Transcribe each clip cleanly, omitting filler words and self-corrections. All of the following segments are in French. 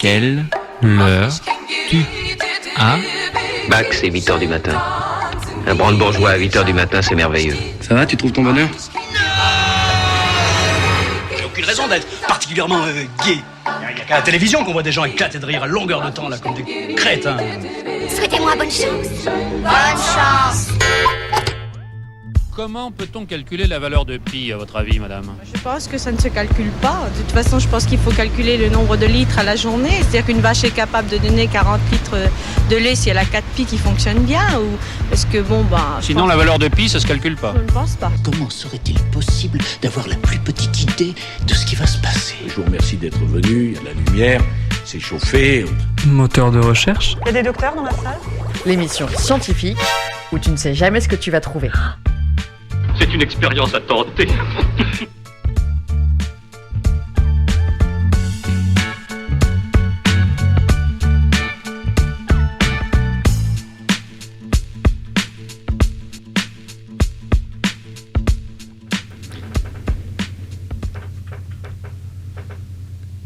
Quelle heure tu as? Bac, c'est 8h du matin. Un brandebourgeois à 8h du matin, c'est merveilleux. Ça va, tu trouves ton bonheur? J'ai aucune raison d'être particulièrement gay. Il n'y a qu'à la télévision qu'on voit des gens éclater de rire à longueur de temps, là, comme des crétins. Souhaitez-moi bonne chance. Bonne chance. Comment peut-on calculer la valeur de pi, à votre avis, madame? Je pense que ça ne se calcule pas. De toute façon, je pense qu'il faut calculer le nombre de litres à la journée. C'est-à-dire qu'une vache est capable de donner 40 litres de lait si elle a 4 pis qui fonctionnent bien. Ou est-ce que, Sinon, la valeur de pi, ça se calcule pas. Je ne pense pas. Comment serait-il possible d'avoir la plus petite idée de ce qui va se passer? Je vous remercie d'être venu, il y a la lumière, c'est chauffé. Moteur de recherche. Il y a des docteurs dans la salle? L'émission scientifique où tu ne sais jamais ce que tu vas trouver. C'est une expérience à tenter.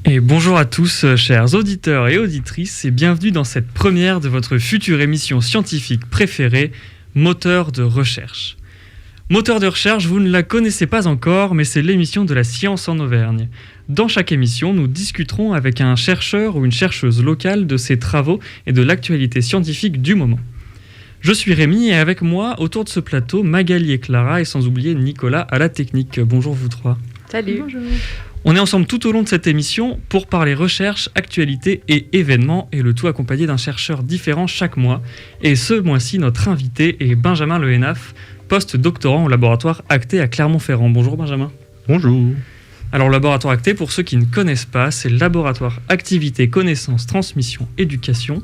Et bonjour à tous, chers auditeurs et auditrices, et bienvenue dans cette première de votre future émission scientifique préférée, Moteur de recherche. Moteur de recherche, vous ne la connaissez pas encore, mais c'est l'émission de la science en Auvergne. Dans chaque émission, nous discuterons avec un chercheur ou une chercheuse locale de ses travaux et de l'actualité scientifique du moment. Je suis Rémi et avec moi, autour de ce plateau, Magali et Clara et sans oublier Nicolas à la technique. Bonjour vous trois. Salut. Bonjour. On est ensemble tout au long de cette émission pour parler recherche, actualité et événements, et le tout accompagné d'un chercheur différent chaque mois. Et ce mois-ci, notre invité est Benjamin Lehenaf, post-doctorant au laboratoire Acté à Clermont-Ferrand. Bonjour Benjamin. Bonjour. Alors le laboratoire Acté, pour ceux qui ne connaissent pas, c'est le laboratoire Activité, Connaissance, Transmission, Éducation.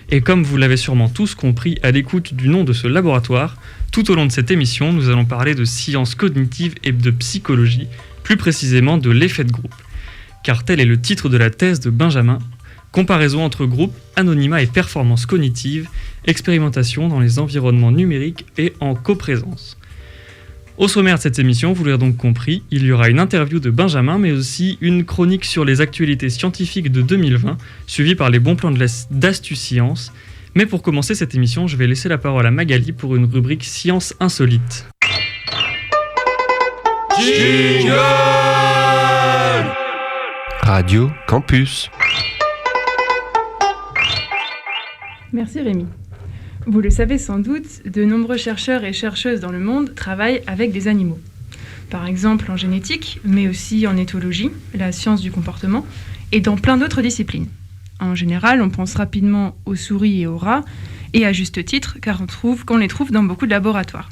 Et comme vous l'avez sûrement tous compris à l'écoute du nom de ce laboratoire, tout au long de cette émission, nous allons parler de sciences cognitives et de psychologie, plus précisément de l'effet de groupe. Car tel est le titre de la thèse de Benjamin, comparaison entre groupe, anonymat et performance cognitive, expérimentation dans les environnements numériques et en coprésence. Au sommaire de cette émission, vous l'aurez donc compris, il y aura une interview de Benjamin, mais aussi une chronique sur les actualités scientifiques de 2020, suivie par les bons plans d'Astuce Science. Mais pour commencer cette émission, je vais laisser la parole à Magali pour une rubrique Science insolite. Jingle Radio Campus. Merci Rémi. Vous le savez sans doute, de nombreux chercheurs et chercheuses dans le monde travaillent avec des animaux. Par exemple en génétique, mais aussi en éthologie, la science du comportement, et dans plein d'autres disciplines. En général, on pense rapidement aux souris et aux rats, et à juste titre, car on les trouve dans beaucoup de laboratoires.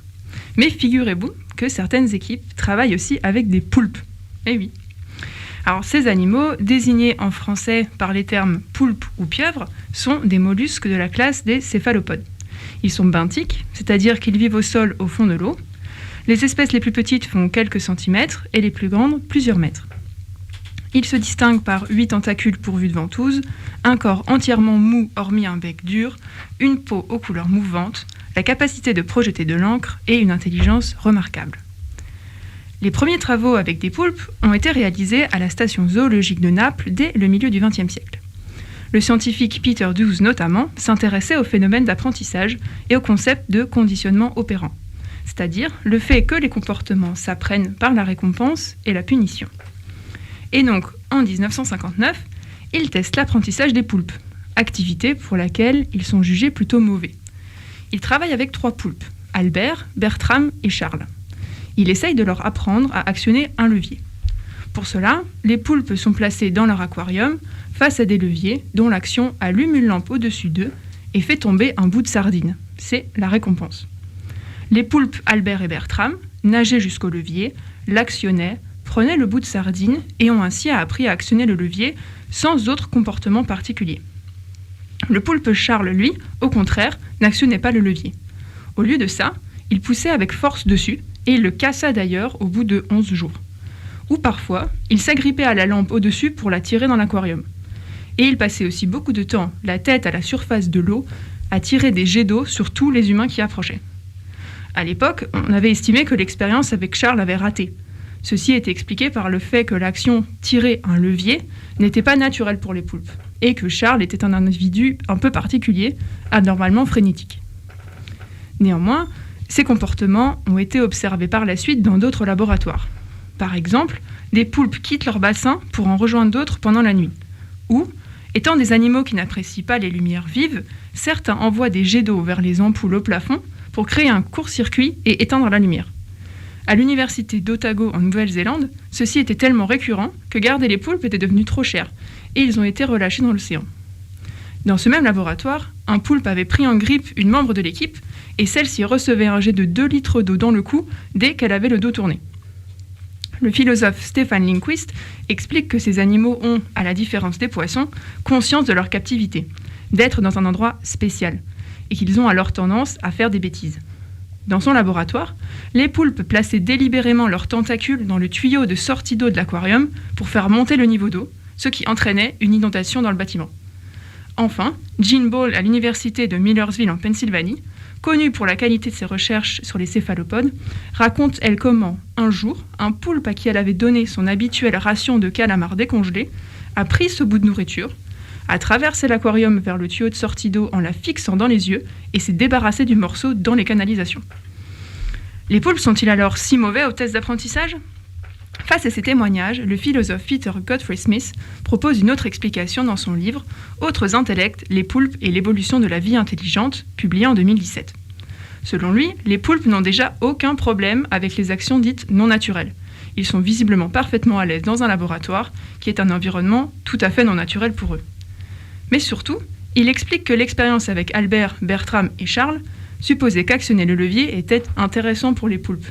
Mais figurez-vous que certaines équipes travaillent aussi avec des poulpes. Eh oui. Alors ces animaux, désignés en français par les termes poulpe ou pieuvre, sont des mollusques de la classe des céphalopodes. Ils sont benthiques, c'est-à-dire qu'ils vivent au sol au fond de l'eau. Les espèces les plus petites font quelques centimètres et les plus grandes plusieurs mètres. Ils se distinguent par 8 tentacules pourvus de ventouses, un corps entièrement mou hormis un bec dur, une peau aux couleurs mouvantes, la capacité de projeter de l'encre et une intelligence remarquable. Les premiers travaux avec des poulpes ont été réalisés à la station zoologique de Naples dès le milieu du XXe siècle. Le scientifique Peter Dewes notamment s'intéressait au phénomène d'apprentissage et au concept de conditionnement opérant, c'est-à-dire le fait que les comportements s'apprennent par la récompense et la punition. Et donc, en 1959, il teste l'apprentissage des poulpes, activité pour laquelle ils sont jugés plutôt mauvais. Il travaille avec 3 poulpes, Albert, Bertram et Charles. Il essaye de leur apprendre à actionner un levier. Pour cela, les poulpes sont placés dans leur aquarium face à des leviers dont l'action allume une lampe au-dessus d'eux et fait tomber un bout de sardine. C'est la récompense. Les poulpes Albert et Bertram nageaient jusqu'au levier, l'actionnaient, prenaient le bout de sardine et ont ainsi appris à actionner le levier sans autre comportement particulier. Le poulpe Charles, lui, au contraire, n'actionnait pas le levier. Au lieu de ça, il poussait avec force dessus et il le cassa d'ailleurs au bout de 11 jours. Ou parfois, il s'agrippait à la lampe au-dessus pour la tirer dans l'aquarium. Et il passait aussi beaucoup de temps, la tête à la surface de l'eau, à tirer des jets d'eau sur tous les humains qui approchaient. À l'époque, on avait estimé que l'expérience avec Charles avait raté. Ceci était expliqué par le fait que l'action tirer un levier n'était pas naturelle pour les poulpes et que Charles était un individu un peu particulier, anormalement frénétique. Néanmoins, ces comportements ont été observés par la suite dans d'autres laboratoires. Par exemple, des poulpes quittent leur bassin pour en rejoindre d'autres pendant la nuit. Ou, étant des animaux qui n'apprécient pas les lumières vives, certains envoient des jets d'eau vers les ampoules au plafond pour créer un court-circuit et éteindre la lumière. À l'université d'Otago en Nouvelle-Zélande, ceci était tellement récurrent que garder les poulpes était devenu trop cher et ils ont été relâchés dans l'océan. Dans ce même laboratoire, un poulpe avait pris en grippe une membre de l'équipe et celle-ci recevait un jet de 2 litres d'eau dans le cou dès qu'elle avait le dos tourné. Le philosophe Stefan Lindquist explique que ces animaux ont, à la différence des poissons, conscience de leur captivité, d'être dans un endroit spécial, et qu'ils ont alors tendance à faire des bêtises. Dans son laboratoire, les poulpes plaçaient délibérément leurs tentacules dans le tuyau de sortie d'eau de l'aquarium pour faire monter le niveau d'eau, ce qui entraînait une inondation dans le bâtiment. Enfin, Jean Ball à l'université de Millersville en Pennsylvanie, connue pour la qualité de ses recherches sur les céphalopodes, raconte elle comment, un jour, un poulpe à qui elle avait donné son habituelle ration de calamars décongelés a pris ce bout de nourriture, a traversé l'aquarium vers le tuyau de sortie d'eau en la fixant dans les yeux et s'est débarrassé du morceau dans les canalisations. Les poulpes sont-ils alors si mauvais aux tests d'apprentissage ? Face à ces témoignages, le philosophe Peter Godfrey Smith propose une autre explication dans son livre « Autres intellects, les poulpes et l'évolution de la vie intelligente » publié en 2017. Selon lui, les poulpes n'ont déjà aucun problème avec les actions dites non naturelles. Ils sont visiblement parfaitement à l'aise dans un laboratoire qui est un environnement tout à fait non naturel pour eux. Mais surtout, il explique que l'expérience avec Albert, Bertram et Charles supposait qu'actionner le levier était intéressant pour les poulpes.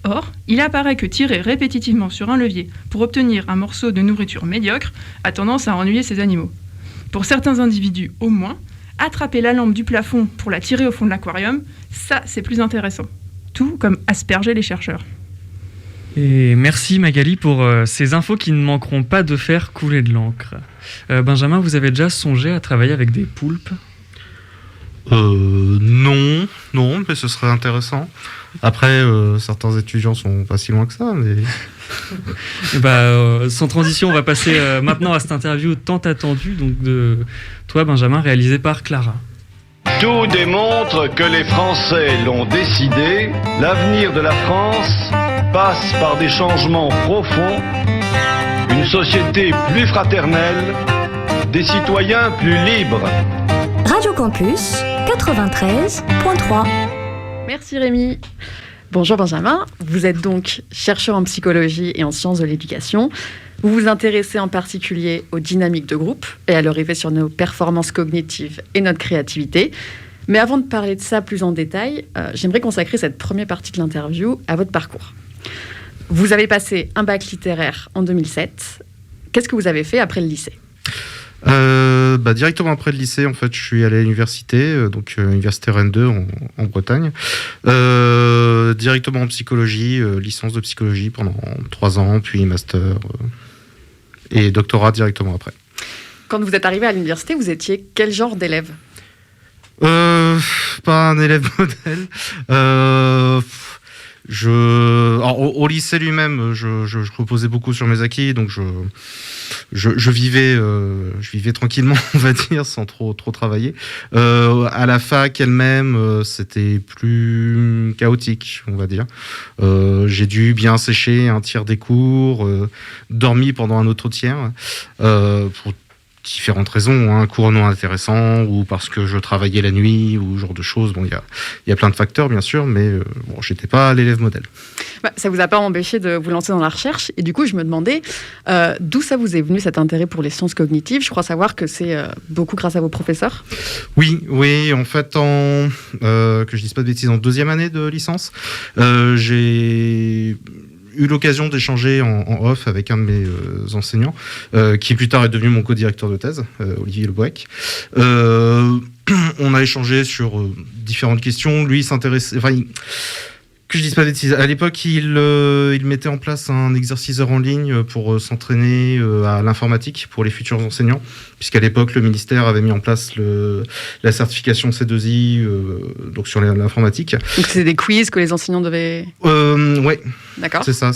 Or, il apparaît que tirer répétitivement sur un levier pour obtenir un morceau de nourriture médiocre a tendance à ennuyer ces animaux. Pour certains individus au moins, attraper la lampe du plafond pour la tirer au fond de l'aquarium, ça c'est plus intéressant. Tout comme asperger les chercheurs. Et merci Magali pour ces infos qui ne manqueront pas de faire couler de l'encre. Benjamin, vous avez déjà songé à travailler avec des poulpes ? Non, mais ce serait intéressant. Après, certains étudiants sont pas si loin que ça, mais... Sans transition, on va passer maintenant à cette interview tant attendue donc de toi, Benjamin, réalisée par Clara. Tout démontre que les Français l'ont décidé. L'avenir de la France passe par des changements profonds, une société plus fraternelle, des citoyens plus libres. Radio Campus 93.3. Merci Rémi. Bonjour Benjamin, vous êtes donc chercheur en psychologie et en sciences de l'éducation. Vous vous intéressez en particulier aux dynamiques de groupe et à leur effet sur nos performances cognitives et notre créativité. Mais avant de parler de ça plus en détail, j'aimerais consacrer cette première partie de l'interview à votre parcours. Vous avez passé un bac littéraire en 2007. Qu'est-ce que vous avez fait après le lycée ? Directement après le lycée, en fait, je suis allé à l'université, donc université Rennes 2 en Bretagne, directement en psychologie, licence de psychologie pendant 3 ans, puis master et doctorat directement après. Quand vous êtes arrivé à l'université, vous étiez quel genre d'élève ? Pas un élève modèle. Au lycée lui-même, je reposais beaucoup sur mes acquis, donc je vivais tranquillement, on va dire, sans trop travailler. À la fac elle-même, c'était plus chaotique, on va dire. J'ai dû bien sécher un tiers des cours, dormi pendant un autre tiers, pour différentes raisons, un cours non intéressant ou parce que je travaillais la nuit ou ce genre de choses. Bon, il y a plein de facteurs bien sûr, mais j'étais pas l'élève modèle. Ça vous a pas empêché de vous lancer dans la recherche et du coup je me demandais d'où ça vous est venu cet intérêt pour les sciences cognitives. Je crois savoir que c'est beaucoup grâce à vos professeurs. Oui, en fait que je dise pas de bêtises, en 2e année de licence, j'ai eu l'occasion d'échanger en off avec un de mes enseignants, qui plus tard est devenu mon co-directeur de thèse, Olivier Lebouec. On a échangé sur différentes questions. Lui, il s'intéressait... Que je dise pas de bêtises. À l'époque, il mettait en place un exerciceur en ligne pour s'entraîner à l'informatique pour les futurs enseignants, puisqu'à l'époque, le ministère avait mis en place la certification C2I donc sur l'informatique. Donc c'est des quiz que les enseignants devaient... Ouais. D'accord. C'est ça.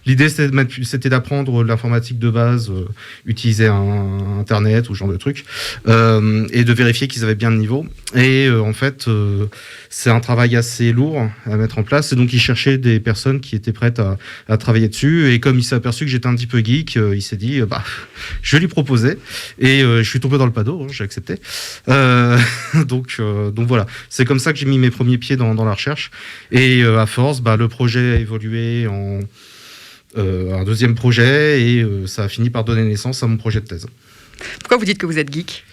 L'idée, c'était d'apprendre l'informatique de base, utiliser Internet ou ce genre de trucs, et de vérifier qu'ils avaient bien le niveau. Et en fait, c'est un travail assez lourd à mettre en place. Et donc, il cherchait des personnes qui étaient prêtes à travailler dessus. Et comme il s'est aperçu que j'étais un petit peu geek, il s'est dit, je vais lui proposer. Et je suis tombé dans le panneau, j'ai accepté. Donc voilà, c'est comme ça que j'ai mis mes premiers pieds dans la recherche. Et à force, le projet a évolué en un deuxième projet et ça a fini par donner naissance à mon projet de thèse. Pourquoi vous dites que vous êtes geek ?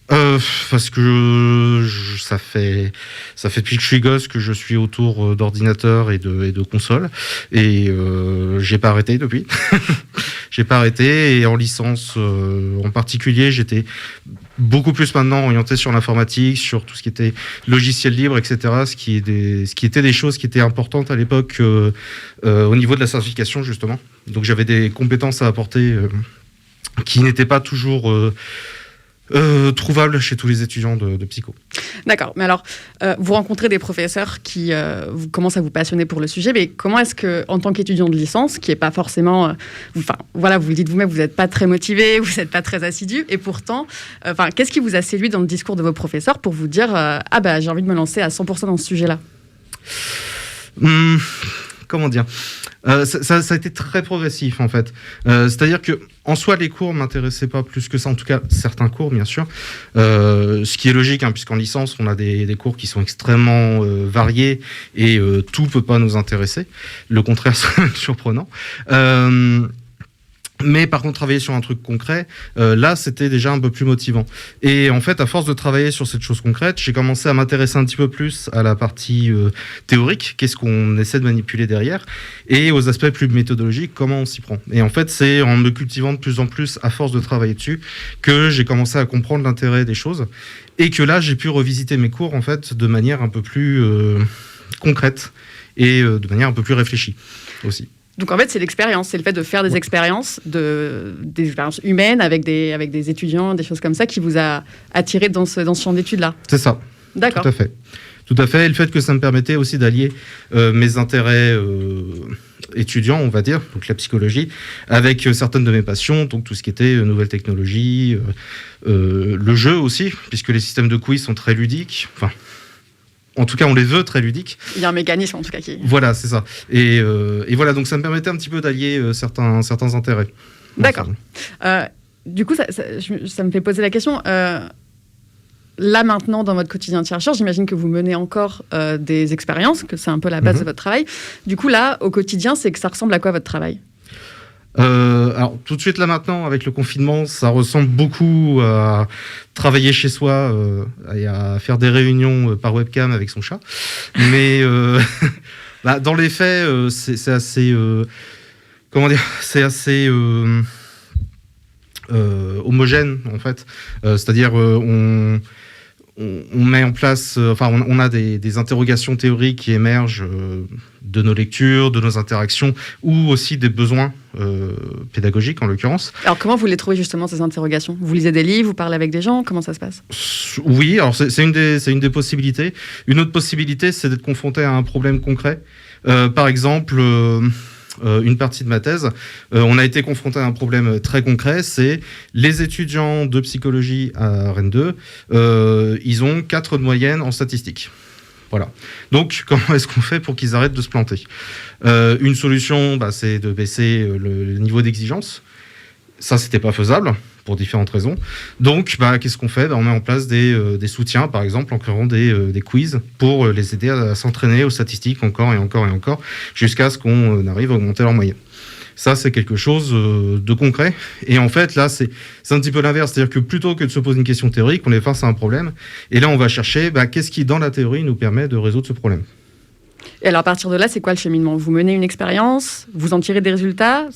Parce que ça fait depuis que je suis gosse que je suis autour d'ordinateurs et de consoles et j'ai pas arrêté depuis. J'ai pas arrêté et en licence en particulier j'étais beaucoup plus maintenant orienté sur l'informatique, sur tout ce qui était logiciel libre, etc. Ce qui était des choses qui étaient importantes à l'époque au niveau de la certification justement. Donc j'avais des compétences à apporter qui n'étaient pas toujours trouvable chez tous les étudiants de psycho. D'accord, mais alors, vous rencontrez des professeurs qui vous commencent à vous passionner pour le sujet, mais comment est-ce que, en tant qu'étudiant de licence, qui n'est pas forcément... vous le dites vous-même, vous n'êtes pas très motivé, vous n'êtes pas très assidu, et pourtant, qu'est-ce qui vous a séduit dans le discours de vos professeurs pour vous dire j'ai envie de me lancer à 100% dans ce sujet-là ? Comment dire ? Ça a été très progressif en fait. C'est-à-dire que en soi les cours m'intéressaient pas plus que ça, en tout cas certains cours bien sûr. Ce qui est logique puisqu'en licence on a des cours qui sont extrêmement variés et tout peut pas nous intéresser. Le contraire serait surprenant. Mais par contre, travailler sur un truc concret, là, c'était déjà un peu plus motivant. Et en fait, à force de travailler sur cette chose concrète, j'ai commencé à m'intéresser un petit peu plus à la partie théorique, qu'est-ce qu'on essaie de manipuler derrière, et aux aspects plus méthodologiques, comment on s'y prend. Et en fait, c'est en me cultivant de plus en plus, à force de travailler dessus, que j'ai commencé à comprendre l'intérêt des choses, et que là, j'ai pu revisiter mes cours, en fait, de manière un peu plus concrète, et de manière un peu plus réfléchie, aussi. Donc en fait, c'est l'expérience, c'est le fait de faire des expériences, des expériences humaines avec des étudiants, des choses comme ça, qui vous a attiré dans ce champ d'études-là. C'est ça. D'accord. Tout à fait. Tout à fait. Et le fait que ça me permettait aussi d'allier mes intérêts étudiants, on va dire, donc la psychologie, avec certaines de mes passions, donc tout ce qui était nouvelles technologies, le jeu aussi, puisque les systèmes de quiz sont très ludiques. Enfin, en tout cas, on les veut très ludiques. Il y a un mécanisme, en tout cas, qui... Voilà, c'est ça. Et voilà, donc ça me permettait un petit peu d'allier certains intérêts. D'accord. Du coup, ça me fait poser la question. Là, maintenant, dans votre quotidien de chercheur, j'imagine que vous menez encore des expériences, que c'est un peu la base de votre travail. Du coup, là, au quotidien, c'est que ça ressemble à quoi, votre travail ? Alors tout de suite là maintenant avec le confinement ça ressemble beaucoup à travailler chez soi et à faire des réunions par webcam avec son chat mais dans les faits c'est assez comment dire c'est assez homogène en fait c'est-à-dire on met en place, on a des interrogations théoriques qui émergent de nos lectures, de nos interactions, ou aussi des besoins pédagogiques en l'occurrence. Alors comment vous les trouvez justement ces interrogations ? Vous lisez des livres, vous parlez avec des gens, comment ça se passe ? Oui, alors c'est une des possibilités. Une autre possibilité, c'est d'être confronté à un problème concret. Par exemple... une partie de ma thèse, on a été confronté à un problème très concret, c'est les étudiants de psychologie à Rennes 2, ils ont 4 de moyenne en statistique. Voilà. Donc, comment est-ce qu'on fait pour qu'ils arrêtent de se planter ? Une solution, c'est de baisser le niveau d'exigence. Ça, c'était pas faisable pour différentes raisons. Donc, qu'est-ce qu'on fait ? On met en place des soutiens, par exemple, en créant des quiz pour les aider à s'entraîner aux statistiques encore et encore et encore, jusqu'à ce qu'on arrive à augmenter leur moyenne. Ça, c'est quelque chose de concret. Et en fait, là, c'est un petit peu l'inverse. C'est-à-dire que plutôt que de se poser une question théorique, on est face à un problème. Et là, on va chercher qu'est-ce qui, dans la théorie, nous permet de résoudre ce problème. Et alors, à partir de là, c'est quoi le cheminement ? Vous menez une expérience, vous en tirez des résultats ?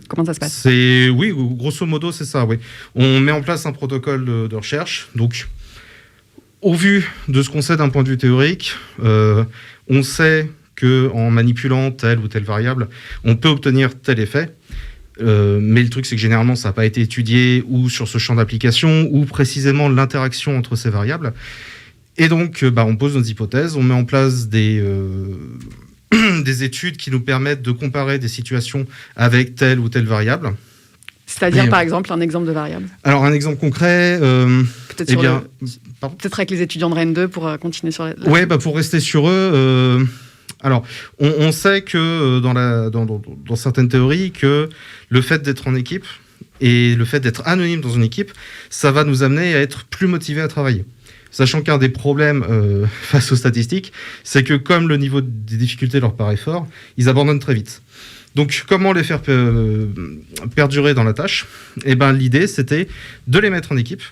Comment ça se passe ? Oui, grosso modo, c'est ça, oui. On met en place un protocole de recherche. Donc, au vu de ce qu'on sait d'un point de vue théorique, on sait qu'en manipulant telle ou telle variable, on peut obtenir tel effet. Mais le truc, c'est que généralement, ça n'a pas été étudié ou sur ce champ d'application ou précisément l'interaction entre ces variables. Et donc, on pose nos hypothèses, on met en place des études qui nous permettent de comparer des situations avec telle ou telle variable. C'est-à-dire, par exemple, un exemple de variable. Alors, un exemple concret... peut-être avec les étudiants de Rennes 2 pour continuer sur la... Oui, pour rester sur eux... Alors, on sait que dans certaines théories, que le fait d'être en équipe et le fait d'être anonyme dans une équipe, ça va nous amener à être plus motivés à travailler. Sachant qu'un des problèmes face aux statistiques, c'est que comme le niveau des difficultés leur paraît fort, ils abandonnent très vite. Donc, comment les faire perdurer dans la tâche ? L'idée, c'était de les mettre en équipe,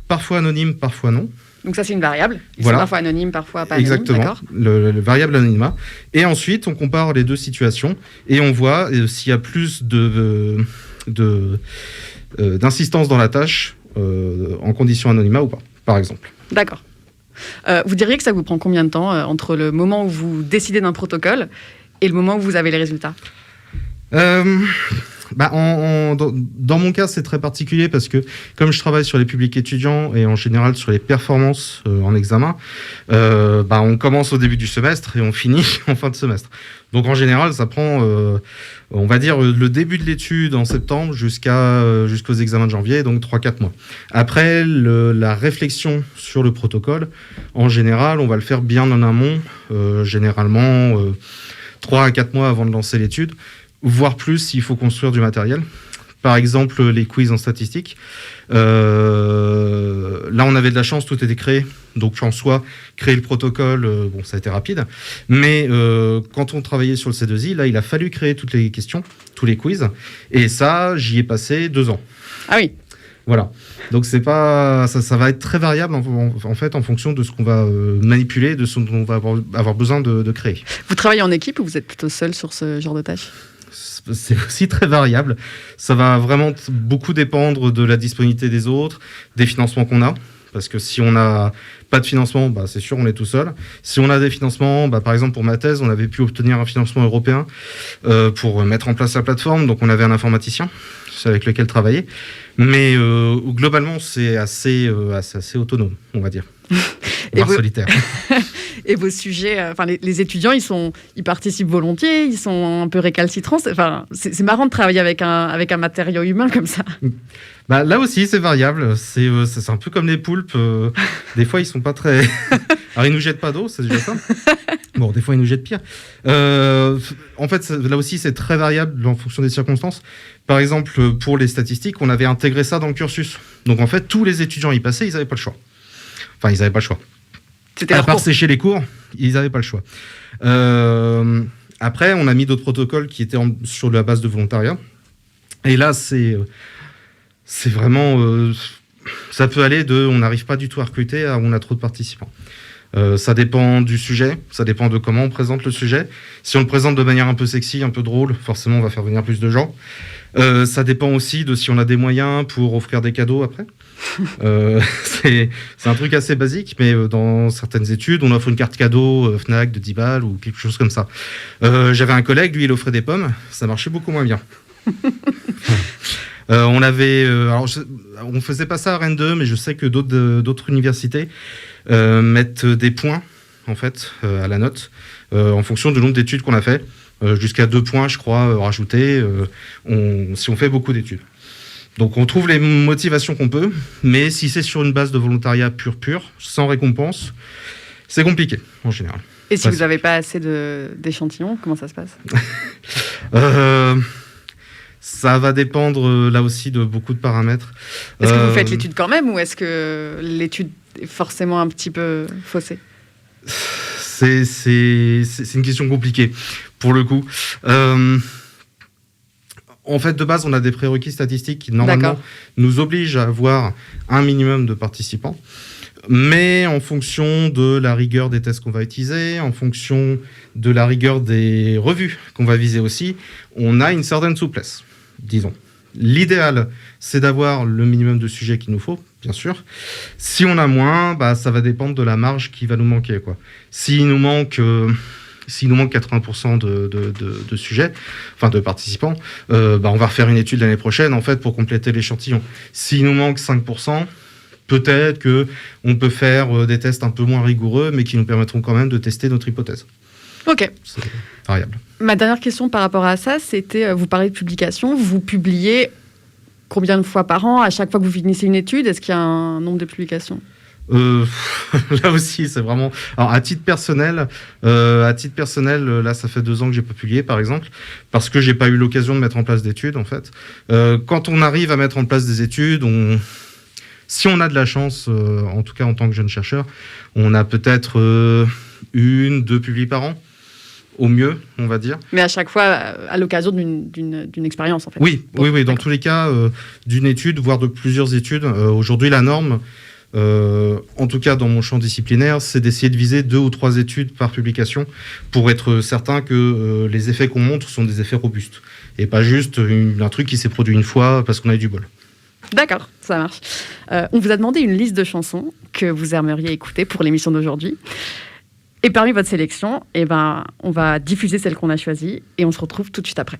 parfois anonyme, parfois non. Donc ça, c'est une variable. Ils voilà. sont parfois anonymes, parfois pas anonymes. Exactement, le variable anonymat. Et ensuite, on compare les deux situations et on voit s'il y a plus d'insistance dans la tâche en condition anonymat ou pas, par exemple. D'accord. Vous diriez que ça vous prend combien de temps entre le moment où vous décidez d'un protocole et le moment où vous avez les résultats ? Dans mon cas, c'est très particulier parce que comme je travaille sur les publics étudiants et en général sur les performances en examen, on commence au début du semestre et on finit en fin de semestre. Donc en général, ça prend, on va dire, le début de l'étude en septembre jusqu'aux examens de janvier, donc 3-4 mois. Après, la réflexion sur le protocole, en général, on va le faire bien en amont, généralement 3 à 4 mois avant de lancer l'étude, voire plus s'il faut construire du matériel. Par exemple, les quiz en statistique. Là, on avait de la chance, tout était créé. Donc, en soi, créer le protocole, ça a été rapide. Mais quand on travaillait sur le C2I, là, il a fallu créer toutes les questions, tous les quiz. Et ça, j'y ai passé 2 ans. Ah oui. Voilà. Donc, c'est pas, ça va être très variable, en fait, en fonction de ce qu'on va manipuler, de ce dont on va avoir besoin de créer. Vous travaillez en équipe ou vous êtes plutôt seul sur ce genre de tâches ? C'est aussi très variable. Ça va vraiment beaucoup dépendre de la disponibilité des autres, des financements qu'on a. Parce que si on n'a pas de financement, c'est sûr, on est tout seul. Si on a des financements, par exemple pour ma thèse, on avait pu obtenir un financement européen pour mettre en place la plateforme. Donc on avait un informaticien avec lequel travailler. Mais globalement, c'est assez autonome, on va dire. Voire solitaire. Et vos sujets, les étudiants, ils participent volontiers, ils sont un peu récalcitrants. C'est marrant de travailler avec un matériau humain comme ça. Là aussi, c'est variable. C'est un peu comme les poulpes. Des fois, ils sont pas très... Alors, ils nous jettent pas d'eau, c'est déjà ça. Bon, des fois, ils nous jettent pire. En fait, là aussi, c'est très variable en fonction des circonstances. Par exemple, pour les statistiques, on avait intégré ça dans le cursus. Donc, en fait, tous les étudiants y passaient, ils n'avaient pas le choix. Enfin, ils n'avaient pas le choix. À part sécher les cours, ils n'avaient pas le choix. Après, on a mis d'autres protocoles qui étaient sur la base de volontariat. Et là, c'est vraiment... ça peut aller on n'arrive pas du tout à recruter à on a trop de participants. Ça dépend du sujet, ça dépend de comment on présente le sujet. Si on le présente de manière un peu sexy, un peu drôle, forcément, on va faire venir plus de gens. Ça dépend aussi de si on a des moyens pour offrir des cadeaux après. C'est un truc assez basique, mais dans certaines études, on offre une carte cadeau Fnac de 10 balles ou quelque chose comme ça. J'avais un collègue, lui, il offrait des pommes, ça marchait beaucoup moins bien. On faisait pas ça à Rennes 2, mais je sais que d'autres universités mettent des points en fait à la note en fonction du nombre d'études qu'on a fait, jusqu'à 2 points, je crois, rajoutés si on fait beaucoup d'études. Donc on trouve les motivations qu'on peut, mais si c'est sur une base de volontariat pur, sans récompense, c'est compliqué en général. Et si vous n'avez pas assez d'échantillons, comment ça se passe ? Ça va dépendre là aussi de beaucoup de paramètres. Est-ce que vous faites l'étude quand même ou est-ce que l'étude est forcément un petit peu faussée ? C'est une question compliquée pour le coup. En fait, de base, on a des prérequis statistiques qui, normalement, nous obligent à avoir un minimum de participants. Mais en fonction de la rigueur des tests qu'on va utiliser, en fonction de la rigueur des revues qu'on va viser aussi, on a une certaine souplesse, disons. L'idéal, c'est d'avoir le minimum de sujets qu'il nous faut, bien sûr. Si on a moins, ça va dépendre de la marge qui va nous manquer, quoi. S'il nous manque... s'il nous manque 80% de sujets, enfin de participants, on va refaire une étude l'année prochaine en fait pour compléter l'échantillon. S'il nous manque 5%, peut-être qu'on peut faire des tests un peu moins rigoureux, mais qui nous permettront quand même de tester notre hypothèse. Ok. C'est variable. Ma dernière question par rapport à ça, c'était, vous parlez de publication, vous publiez combien de fois par an? À chaque fois que vous finissez une étude, est-ce qu'il y a un nombre de publications? Là aussi, c'est vraiment... Alors, à titre personnel, là, ça fait 2 ans que j'ai pas publié, par exemple, parce que j'ai pas eu l'occasion de mettre en place d'études, en fait. Quand on arrive à mettre en place des études, si on a de la chance, en tout cas en tant que jeune chercheur, on a peut-être 1-2 publiés par an, au mieux, on va dire. Mais à chaque fois, à l'occasion d'une expérience, en fait. Oui, dans tous les cas, d'une étude, voire de plusieurs études. Aujourd'hui, la norme... en tout cas dans mon champ disciplinaire, c'est d'essayer de viser 2 ou 3 études par publication pour être certain que les effets qu'on montre sont des effets robustes et pas juste un truc qui s'est produit une fois parce qu'on a eu du bol. D'accord, ça marche. On vous a demandé une liste de chansons que vous aimeriez écouter pour l'émission d'aujourd'hui. Et parmi votre sélection, on va diffuser celle qu'on a choisie et on se retrouve tout de suite après.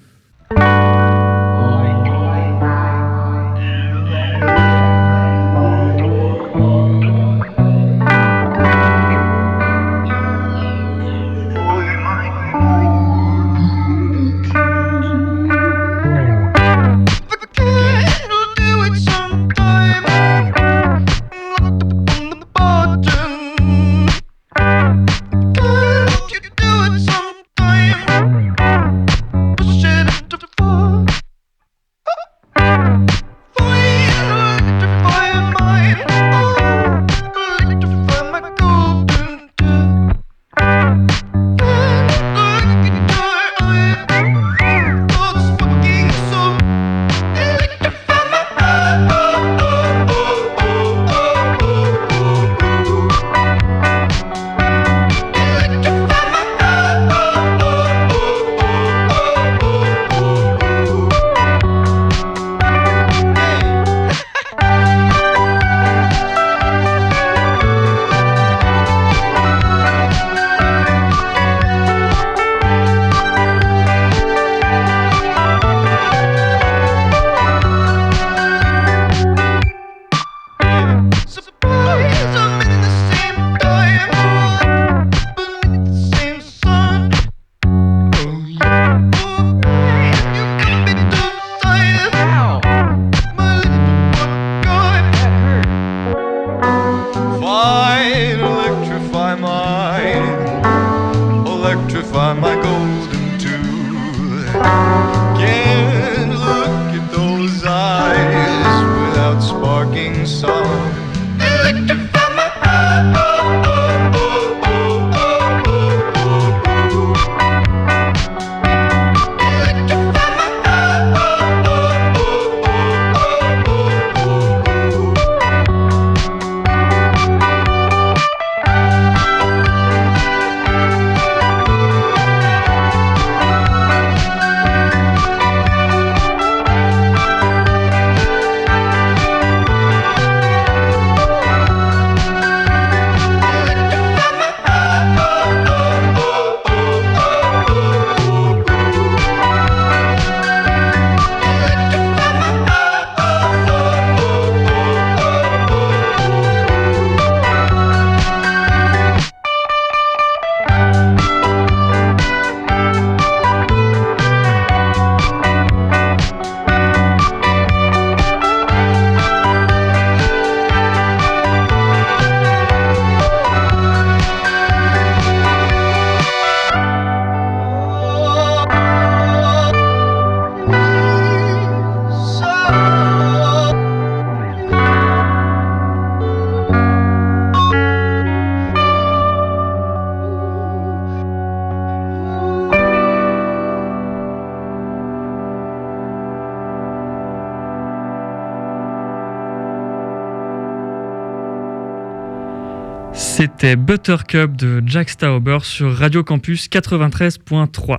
C'était Buttercup de Jack Stauber sur Radio Campus 93.3.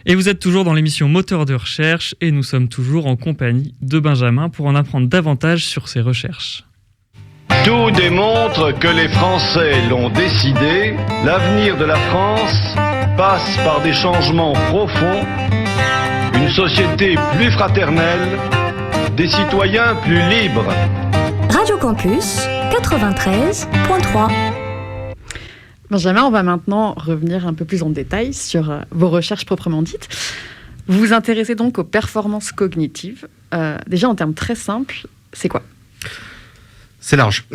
Et vous êtes toujours dans l'émission Moteur de recherche et nous sommes toujours en compagnie de Benjamin pour en apprendre davantage sur ses recherches. Tout démontre que les Français l'ont décidé, l'avenir de la France passe par des changements profonds, une société plus fraternelle, des citoyens plus libres. Radio Campus 93.3. Benjamin, on va maintenant revenir un peu plus en détail sur vos recherches proprement dites. Vous vous intéressez donc aux performances cognitives. Déjà, en termes très simples, c'est quoi ? C'est large.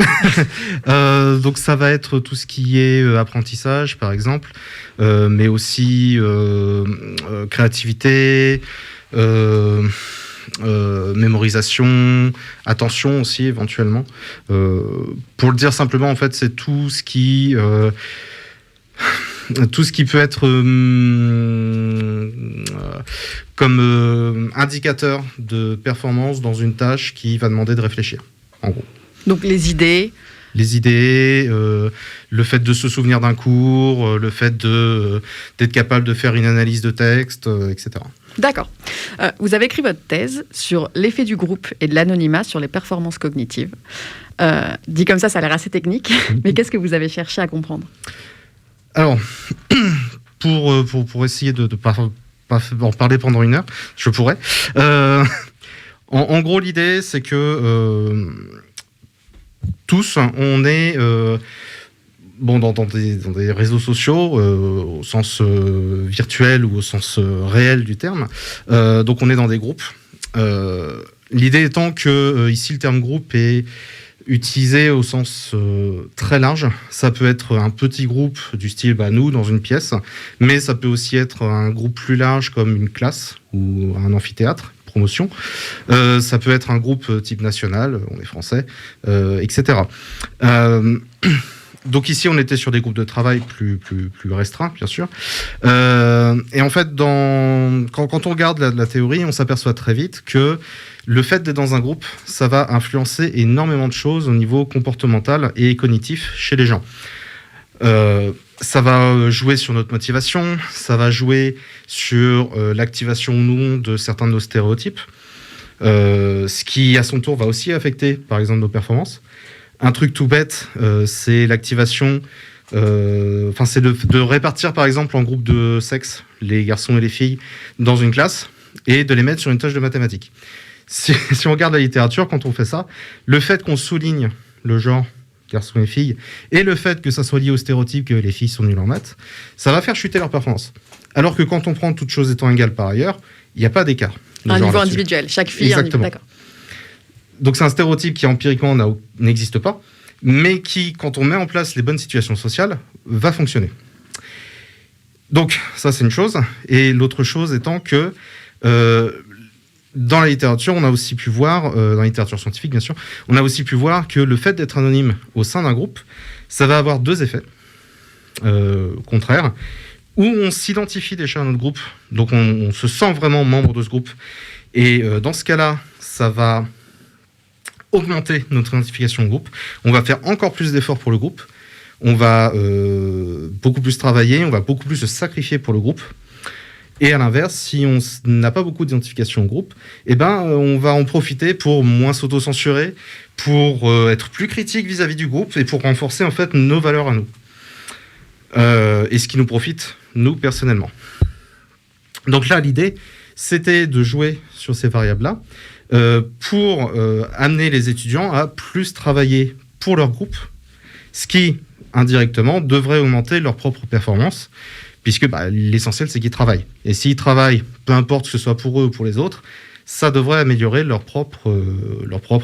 Donc ça va être tout ce qui est apprentissage, par exemple, mais aussi créativité, mémorisation, attention aussi éventuellement. Pour le dire simplement, en fait, c'est tout ce qui peut être comme indicateur de performance dans une tâche qui va demander de réfléchir, en gros. Donc les idées, le fait de se souvenir d'un cours, le fait d'être capable de faire une analyse de texte, etc. D'accord. Vous avez écrit votre thèse sur l'effet du groupe et de l'anonymat sur les performances cognitives. Dit comme ça a l'air assez technique, mais qu'est-ce que vous avez cherché à comprendre ? Alors, pour essayer de pas en parler pendant une heure, je pourrais. En gros, l'idée, c'est que tous, on est dans des réseaux sociaux, au sens virtuel ou au sens réel du terme. Donc, on est dans des groupes. L'idée étant que, ici, le terme groupe est utilisé au sens très large. Ça peut être un petit groupe du style nous dans une pièce, mais ça peut aussi être un groupe plus large comme une classe ou un amphithéâtre, promotion. Ça peut être un groupe type national, on est français, etc. Donc ici, on était sur des groupes de travail plus restreints, bien sûr. Et en fait, quand on regarde la théorie, on s'aperçoit très vite que le fait d'être dans un groupe, ça va influencer énormément de choses au niveau comportemental et cognitif chez les gens. Ça va jouer sur notre motivation, ça va jouer sur l'activation ou non de certains de nos stéréotypes, ce qui, à son tour, va aussi affecter, par exemple, nos performances. Un truc tout bête, c'est l'activation, c'est de répartir, par exemple, en groupe de sexe, les garçons et les filles, dans une classe, et de les mettre sur une tâche de mathématiques. Si on regarde la littérature, quand on fait ça, le fait qu'on souligne le genre garçons et filles, et le fait que ça soit lié au stéréotype que les filles sont nulles en maths, ça va faire chuter leur performance. Alors que quand on prend toutes choses étant égales par ailleurs, il n'y a pas d'écart. Un niveau individuel, chaque fille a un niveau, d'accord. Donc c'est un stéréotype qui empiriquement n'existe pas, mais qui, quand on met en place les bonnes situations sociales, va fonctionner. Donc ça c'est une chose, et l'autre chose étant que dans la littérature, on a aussi pu voir, dans la littérature scientifique bien sûr, on a aussi pu voir que le fait d'être anonyme au sein d'un groupe, ça va avoir deux effets contraires, où on s'identifie déjà à notre groupe, donc on se sent vraiment membre de ce groupe, et dans ce cas-là, ça va augmenter notre identification au groupe, on va faire encore plus d'efforts pour le groupe, on va beaucoup plus travailler, on va beaucoup plus se sacrifier pour le groupe. Et à l'inverse, si on n'a pas beaucoup d'identification au groupe, on va en profiter pour moins s'auto-censurer, pour être plus critique vis-à-vis du groupe et pour renforcer en fait nos valeurs à nous. Et ce qui nous profite, nous, personnellement. Donc là, l'idée, c'était de jouer sur ces variables-là pour amener les étudiants à plus travailler pour leur groupe, ce qui, indirectement, devrait augmenter leur propre performance, puisque l'essentiel, c'est qu'ils travaillent. Et s'ils travaillent, peu importe que ce soit pour eux ou pour les autres, ça devrait améliorer leur propre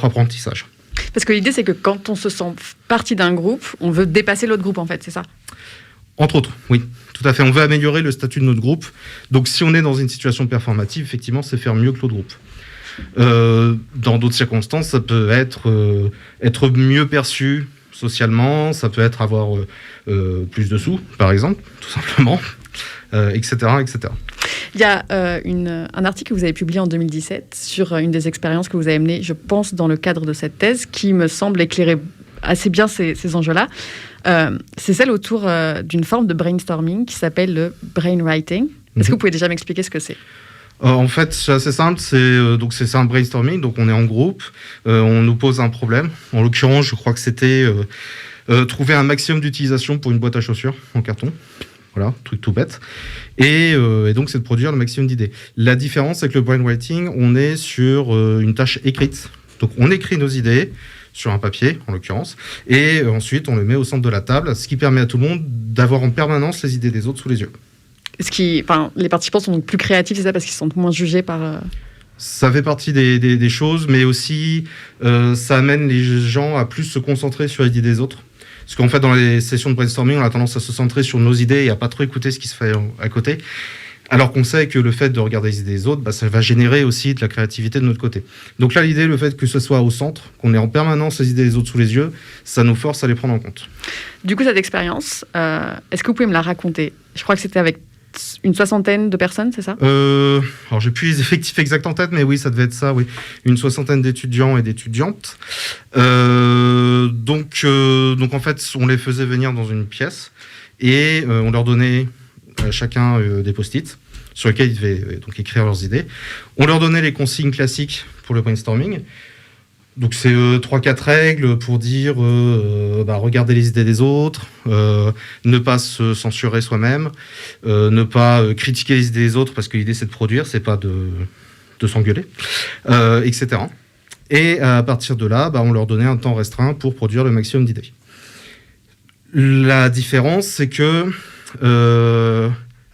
apprentissage. Parce que l'idée, c'est que quand on se sent partie d'un groupe, on veut dépasser l'autre groupe, en fait, c'est ça ? Entre autres, oui, tout à fait. On veut améliorer le statut de notre groupe. Donc, si on est dans une situation performative, effectivement, c'est faire mieux que l'autre groupe. Dans d'autres circonstances, ça peut être mieux perçu socialement, ça peut être avoir plus de sous, par exemple, tout simplement, etc., etc. Il y a un article que vous avez publié en 2017 sur une des expériences que vous avez menées, je pense, dans le cadre de cette thèse, qui me semble éclairer assez bien ces enjeux-là. C'est celle autour d'une forme de brainstorming qui s'appelle le brainwriting. Est-ce que vous pouvez déjà m'expliquer ce que c'est ? En fait, c'est assez simple, c'est un brainstorming, donc on est en groupe, on nous pose un problème. En l'occurrence, je crois que c'était trouver un maximum d'utilisation pour une boîte à chaussures en carton. Voilà, truc tout bête. Et donc, c'est de produire le maximum d'idées. La différence, c'est que le brainwriting, on est sur une tâche écrite. Donc, on écrit nos idées sur un papier, en l'occurrence, et ensuite, on le met au centre de la table, ce qui permet à tout le monde d'avoir en permanence les idées des autres sous les yeux. Les participants sont donc plus créatifs, c'est ça, parce qu'ils sont moins jugés par... Ça fait partie des choses, mais aussi, ça amène les gens à plus se concentrer sur les idées des autres. Parce qu'en fait, dans les sessions de brainstorming, on a tendance à se centrer sur nos idées et à pas trop écouter ce qui se fait à côté. Alors qu'on sait que le fait de regarder les idées des autres, ça va générer aussi de la créativité de notre côté. Donc là, l'idée, le fait que ce soit au centre, qu'on ait en permanence les idées des autres sous les yeux, ça nous force à les prendre en compte. Du coup, cette expérience, est-ce que vous pouvez me la raconter ? Je crois que c'était avec une 60aine de personnes, c'est ça ? Alors, j'ai plus les effectifs exacts en tête, mais oui, ça devait être ça, oui. Une 60aine d'étudiants et d'étudiantes. Donc, en fait, on les faisait venir dans une pièce et on leur donnait chacun des post-it sur lesquels ils devaient donc écrire leurs idées. On leur donnait les consignes classiques pour le brainstorming. Donc c'est 3-4 règles pour dire regarder les idées des autres, ne pas se censurer soi-même, ne pas critiquer les idées des autres parce que l'idée c'est de produire, c'est pas de s'engueuler, etc. Et à partir de là, on leur donnait un temps restreint pour produire le maximum d'idées. La différence, c'est que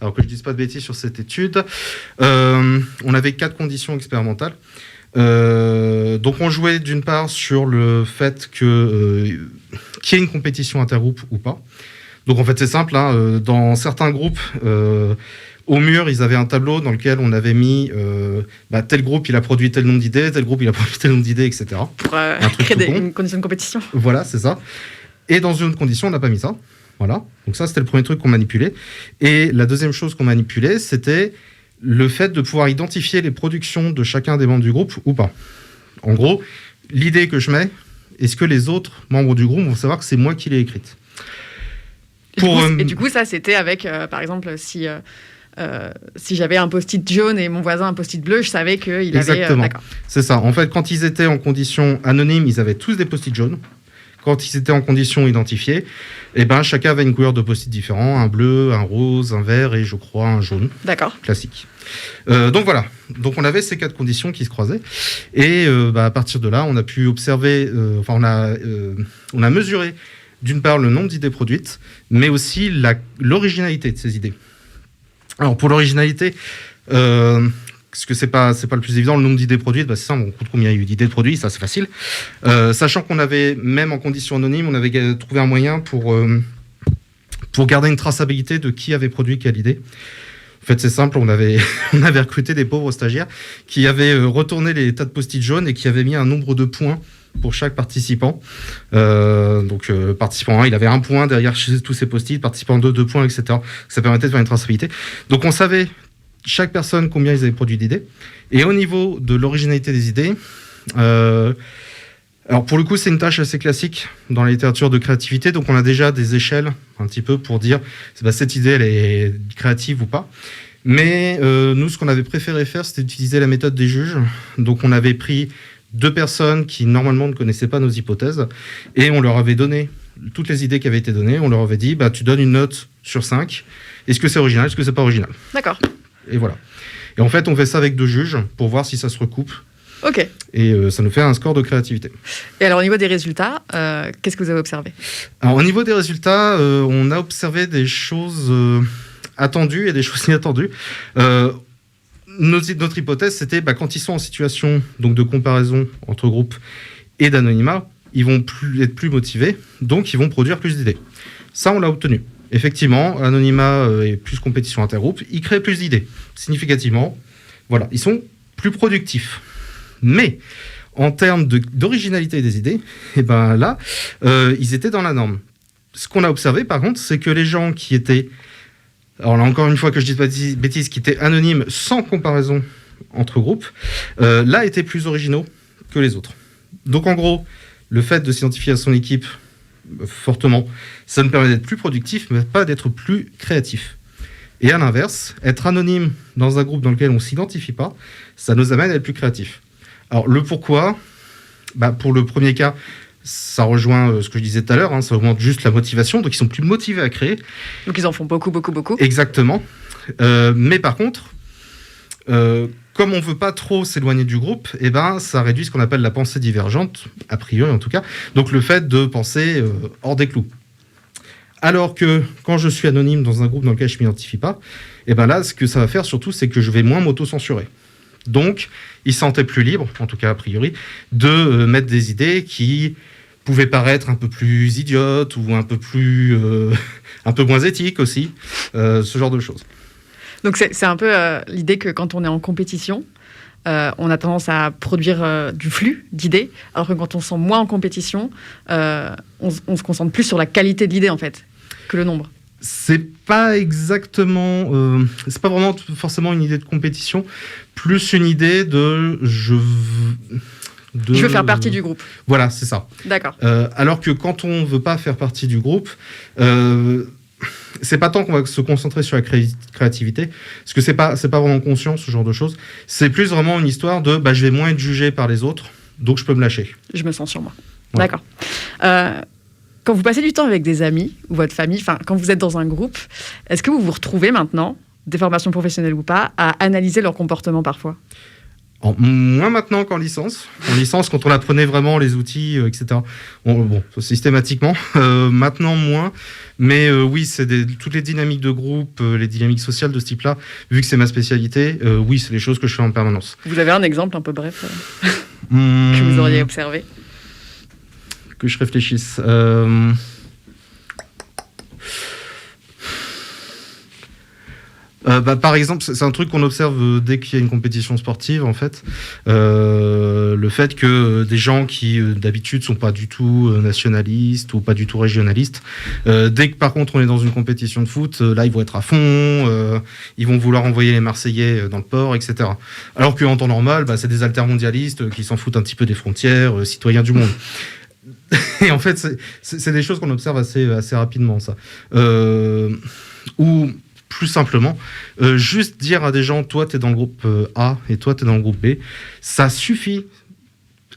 alors que je ne dise pas de bêtises sur cette étude, on avait 4 conditions expérimentales. Donc on jouait d'une part sur le fait qu'il y ait une compétition intergroupe ou pas. Donc en fait c'est simple, dans certains groupes, au mur ils avaient un tableau dans lequel on avait mis tel groupe il a produit tel nombre d'idées, tel groupe il a produit tel nombre d'idées, etc. Pour créer une condition de compétition. Voilà, c'est ça. Et dans une autre condition on n'a pas mis ça. Voilà, donc ça c'était le premier truc qu'on manipulait. Et la deuxième chose qu'on manipulait, c'était le fait de pouvoir identifier les productions de chacun des membres du groupe ou pas. En gros, l'idée que je mets, est-ce que les autres membres du groupe vont savoir que c'est moi qui l'ai écrite ? Et du coup, ça c'était avec, par exemple, si j'avais un post-it jaune et mon voisin un post-it bleu, je savais qu'il avait... Exactement, c'est ça. En fait, quand ils étaient en condition anonyme, ils avaient tous des post-it jaunes. Quand ils étaient en condition identifiée, chacun avait une couleur de post-it différent, un bleu, un rose, un vert et je crois un jaune. D'accord. Classique. Donc voilà. Donc on avait ces 4 conditions qui se croisaient et à partir de là, on a pu observer, on a mesuré d'une part le nombre d'idées produites, mais aussi l'originalité de ces idées. Alors pour l'originalité, parce que c'est pas le plus évident, le nombre d'idées produites, c'est ça, on compte combien il y a eu d'idées produites, ça c'est facile. Sachant qu'on avait, même en condition anonyme, on avait trouvé un moyen pour garder une traçabilité de qui avait produit quelle idée. En fait, c'est simple, on avait recruté des pauvres stagiaires qui avaient retourné les tas de post-it jaunes et qui avaient mis un nombre de points pour chaque participant. Participant 1, il avait 1 point derrière tous ses post-it, participant 2, 2 points, etc. Ça permettait de faire une traçabilité. Donc on savait chaque personne combien ils avaient produit d'idées. Et au niveau de l'originalité des idées, alors pour le coup c'est une tâche assez classique dans la littérature de créativité, donc on a déjà des échelles un petit peu pour dire cette idée elle est créative ou pas. Mais nous ce qu'on avait préféré faire c'était d'utiliser la méthode des juges. Donc on avait pris 2 personnes qui normalement ne connaissaient pas nos hypothèses et on leur avait donné toutes les idées qui avaient été données, on leur avait dit tu donnes une note sur 5, est-ce que c'est original, est-ce que c'est pas original. D'accord. Et voilà. Et en fait, on fait ça avec 2 juges pour voir si ça se recoupe. Ok. Et ça nous fait un score de créativité. Et alors, au niveau des résultats, qu'est-ce que vous avez observé ? Alors, au niveau des résultats, on a observé des choses attendues et des choses inattendues. Notre hypothèse, c'était quand ils sont en situation donc, de comparaison entre groupes et d'anonymat, ils vont être plus motivés, donc ils vont produire plus d'idées. Ça, on l'a obtenu. Effectivement, anonymat et plus compétition intergroupe, ils créent plus d'idées, significativement. Voilà, ils sont plus productifs. Mais, en termes d'originalité des idées, là, ils étaient dans la norme. Ce qu'on a observé, par contre, c'est que les gens qui étaient, alors là encore une fois que je dis pas de bêtises, qui étaient anonymes sans comparaison entre groupes, là, étaient plus originaux que les autres. Donc, en gros, le fait de s'identifier à son équipe fortement, ça nous permet d'être plus productif, mais pas d'être plus créatif. Et à l'inverse, être anonyme dans un groupe dans lequel on ne s'identifie pas, ça nous amène à être plus créatif. Alors le pourquoi, pour le premier cas, ça rejoint ce que je disais tout à l'heure, ça augmente juste la motivation, donc ils sont plus motivés à créer. Donc ils en font beaucoup. Exactement. Mais par contre, comme on ne veut pas trop s'éloigner du groupe, ça réduit ce qu'on appelle la pensée divergente, a priori en tout cas, donc le fait de penser hors des clous. Alors que quand je suis anonyme dans un groupe dans lequel je ne m'identifie pas, là, ce que ça va faire surtout, c'est que je vais moins m'auto-censurer. Donc, ils se sentaient plus libres, en tout cas a priori, de mettre des idées qui pouvaient paraître un peu plus idiotes ou un peu moins éthiques aussi, ce genre de choses. Donc c'est un peu l'idée que quand on est en compétition, on a tendance à produire du flux d'idées, alors que quand on se sent moins en compétition, on se concentre plus sur la qualité de l'idée en fait, que le nombre. C'est pas exactement, c'est pas vraiment forcément une idée de compétition, plus une idée de je veux faire partie du groupe. Voilà, c'est ça. D'accord. Alors que quand on veut pas faire partie du groupe, c'est pas tant qu'on va se concentrer sur la créativité, parce que c'est pas vraiment conscient ce genre de choses. C'est plus vraiment une histoire de je vais moins être jugé par les autres, donc je peux me lâcher. Je me sens sur moi. Ouais. D'accord. Quand vous passez du temps avec des amis ou votre famille, quand vous êtes dans un groupe, est-ce que vous vous retrouvez maintenant, des formations professionnelles ou pas, à analyser leur comportement parfois ? Moins maintenant qu'en licence. En licence, quand on apprenait vraiment les outils, etc. Systématiquement. Maintenant, moins. Mais oui, c'est toutes les dynamiques de groupe, les dynamiques sociales de ce type-là, vu que c'est ma spécialité, oui, c'est les choses que je fais en permanence. Vous avez un exemple un peu bref que vous auriez observé ? Que je réfléchisse. Par exemple, c'est un truc qu'on observe dès qu'il y a une compétition sportive, en fait. Le fait que des gens qui, d'habitude, sont pas du tout nationalistes ou pas du tout régionalistes, dès que, par contre, on est dans une compétition de foot, là, ils vont être à fond, ils vont vouloir envoyer les Marseillais dans le port, etc. Alors qu'en temps normal, c'est des altermondialistes qui s'en foutent un petit peu des frontières, citoyens du monde. Et en fait, c'est des choses qu'on observe assez rapidement, ça. Ou... plus simplement, juste dire à des gens, toi, tu es dans le groupe A et toi, tu es dans le groupe B, ça suffit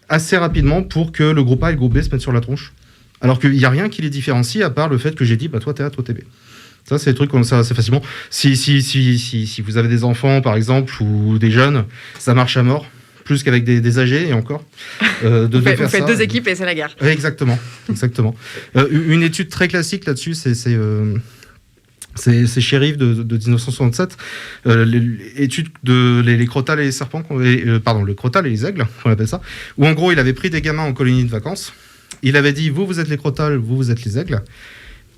assez rapidement pour que le groupe A et le groupe B se mettent sur la tronche. Alors qu'il n'y a rien qui les différencie à part le fait que j'ai dit, toi, t'es A, toi, t'es B. Ça, c'est des trucs comme ça assez facilement. Si vous avez des enfants, par exemple, ou des jeunes, ça marche à mort. Plus qu'avec des âgés, et encore. Vous faites deux équipes et c'est la guerre. Exactement. Une étude très classique là-dessus, c'est Sheriff de 1967, l'étude de les crotales et les serpents, le crotal et les aigles, on appelle ça, où en gros il avait pris des gamins en colonie de vacances, il avait dit vous êtes les crotales, vous êtes les aigles,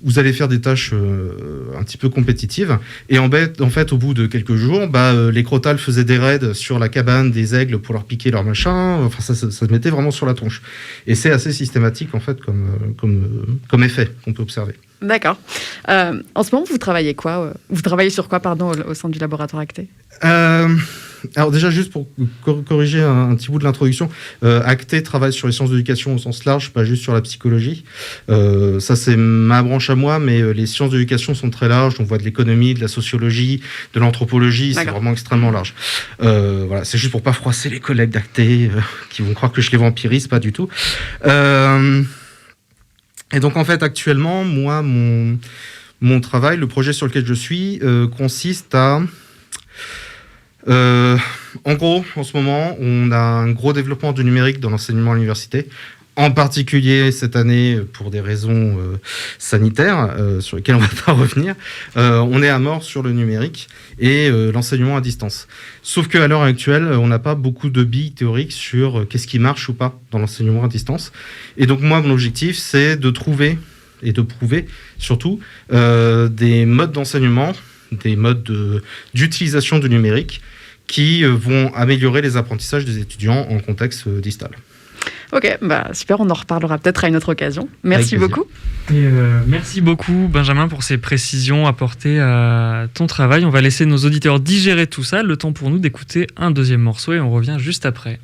vous allez faire des tâches un petit peu compétitives, et en fait au bout de quelques jours, les crotales faisaient des raids sur la cabane des aigles pour leur piquer leur machin, enfin ça se mettait vraiment sur la tronche, et c'est assez systématique en fait comme effet qu'on peut observer. D'accord. En ce moment, vous travaillez quoi Vous travaillez sur quoi, au sein du laboratoire Acté ? Alors déjà, juste pour corriger un petit bout de l'introduction, Acté travaille sur les sciences de l'éducation au sens large, pas juste sur la psychologie. Ça, c'est ma branche à moi, mais les sciences de l'éducation sont très larges. On voit de l'économie, de la sociologie, de l'anthropologie, c'est vraiment extrêmement large. Voilà, c'est juste pour pas froisser les collègues d'Acté qui vont croire que je les vampirise, pas du tout. Et donc, en fait, actuellement, moi, mon travail, le projet sur lequel je suis, consiste à... en gros, en ce moment, on a un gros développement du numérique dans l'enseignement à l'université. En particulier, cette année, pour des raisons sanitaires, sur lesquelles on ne va pas revenir, on est à mort sur le numérique et l'enseignement à distance. Sauf qu'à l'heure actuelle, on n'a pas beaucoup de billes théoriques sur qu'est-ce qui marche ou pas dans l'enseignement à distance. Et donc moi, mon objectif, c'est de trouver et de prouver, surtout, des modes d'enseignement, des modes d'utilisation du numérique qui vont améliorer les apprentissages des étudiants en contexte distal. Ok, super, on en reparlera peut-être à une autre occasion. Merci beaucoup. Et merci beaucoup, Benjamin, pour ces précisions apportées à ton travail. On va laisser nos auditeurs digérer tout ça, le temps pour nous d'écouter un deuxième morceau et on revient juste après.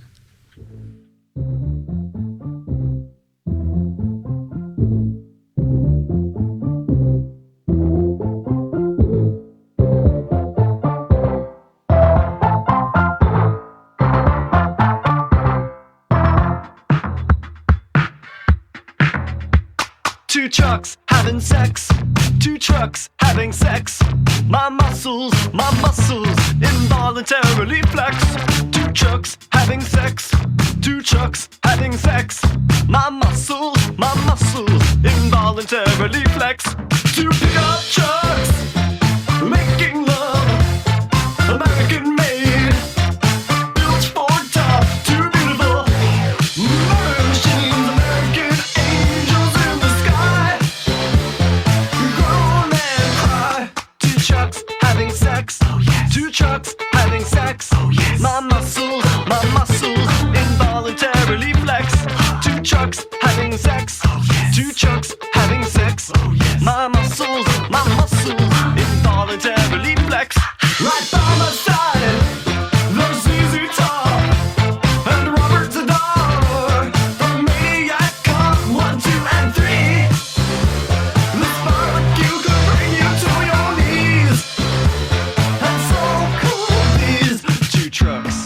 Two trucks having sex. Two trucks having sex. My muscles, involuntarily flex. Two trucks having sex. Two trucks having sex. My muscles, involuntarily flex. Two pickup trucks making love, American made. Built for tough, too beautiful. Machines, American angels in the sky. Groan and cry. Two trucks having sex. Oh yes. Two trucks having sex. Oh yes. My muscles, involuntarily flex. Two trucks having sex. Oh yes. Two trucks having sex. Oh yes. My muscles, involuntarily flex. Right by my side, there's ZZ Top and Robert Zadar. The Maniac Cop 1, 2, and 3. This barbecue could bring you to your knees. And so cool these two trucks.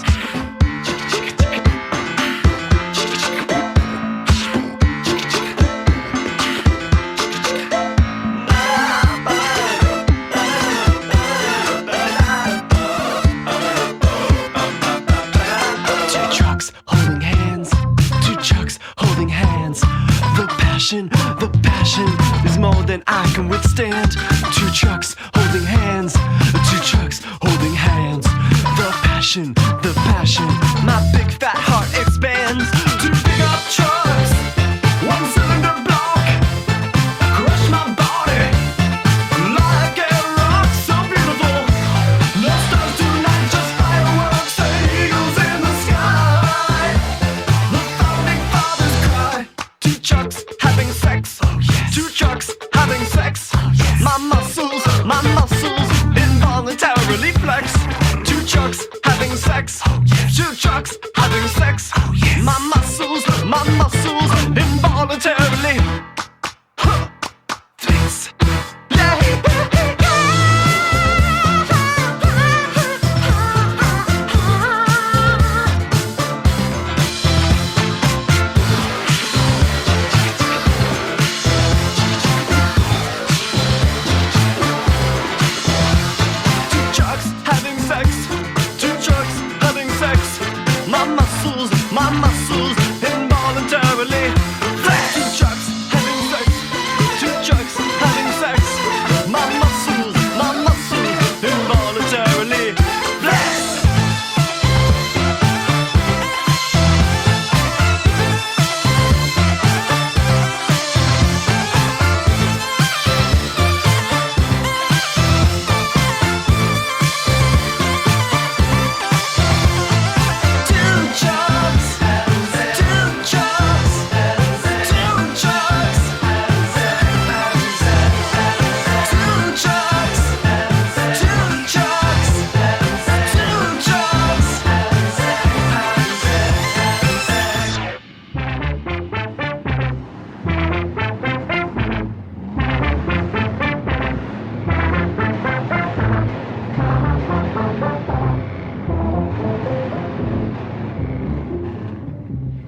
The passion is more than I can withstand. Two trucks holding hands. Two trucks holding hands. The passion, my big fat heart expands. Two big up trucks, one cylinder block. Crush my body like a rock, so beautiful. No stars tonight, just fireworks and eagles in the sky. The founding fathers cry. Two trucks having sex. Oh yes. Two trucks having sex. Oh yes. My muscles, involuntarily flex. Two trucks having sex. Oh yes. Two trucks having sex. Oh yes. My muscles, involuntarily flex.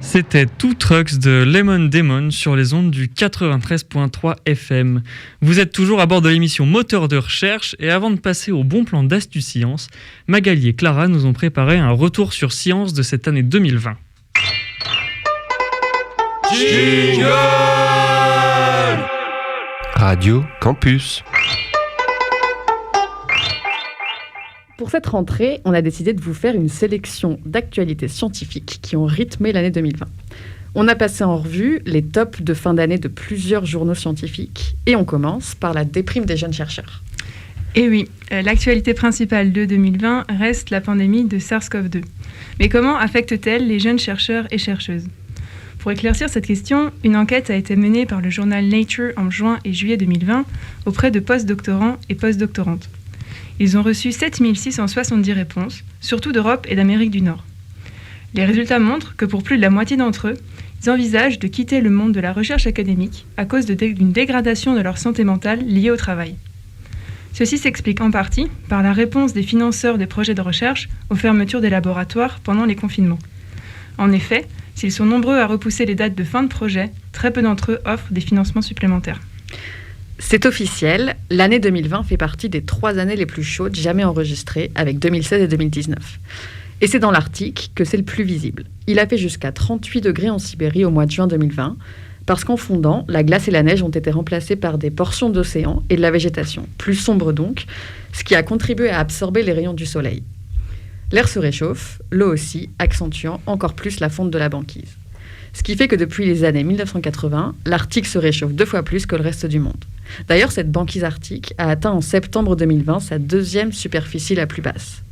C'était Two Trucks de Lemon Demon sur les ondes du 93.3 FM. Vous êtes toujours à bord de l'émission Moteur de recherche et avant de passer au bon plan d'Astuce Science, Magali et Clara nous ont préparé un retour sur Science de cette année 2020. Jingle Radio Campus. Pour cette rentrée, on a décidé de vous faire une sélection d'actualités scientifiques qui ont rythmé l'année 2020. On a passé en revue les tops de fin d'année de plusieurs journaux scientifiques et on commence par la déprime des jeunes chercheurs. Et oui, l'actualité principale de 2020 reste la pandémie de SARS-CoV-2. Mais comment affecte-t-elle les jeunes chercheurs et chercheuses ? Pour éclaircir cette question, une enquête a été menée par le journal Nature en juin et juillet 2020 auprès de postdoctorants et postdoctorantes. Ils ont reçu 7670 réponses, surtout d'Europe et d'Amérique du Nord. Les résultats montrent que pour plus de la moitié d'entre eux, ils envisagent de quitter le monde de la recherche académique à cause d'une dégradation de leur santé mentale liée au travail. Ceci s'explique en partie par la réponse des financeurs des projets de recherche aux fermetures des laboratoires pendant les confinements. En effet, S'ils sont nombreux à repousser les dates de fin de projet, très peu d'entre eux offrent des financements supplémentaires. C'est officiel, l'année 2020 fait partie des 3 années les plus chaudes jamais enregistrées, avec 2016 et 2019. Et c'est dans l'Arctique que c'est le plus visible. Il a fait jusqu'à 38 degrés en Sibérie au mois de juin 2020, parce qu'en fondant, la glace et la neige ont été remplacées par des portions d'océan et de la végétation, plus sombre donc, ce qui a contribué à absorber les rayons du soleil. L'air se réchauffe, l'eau aussi, accentuant encore plus la fonte de la banquise. Ce qui fait que depuis les années 1980, l'Arctique se réchauffe 2 fois plus que le reste du monde. D'ailleurs, cette banquise arctique a atteint en septembre 2020 sa 2e superficie la plus basse.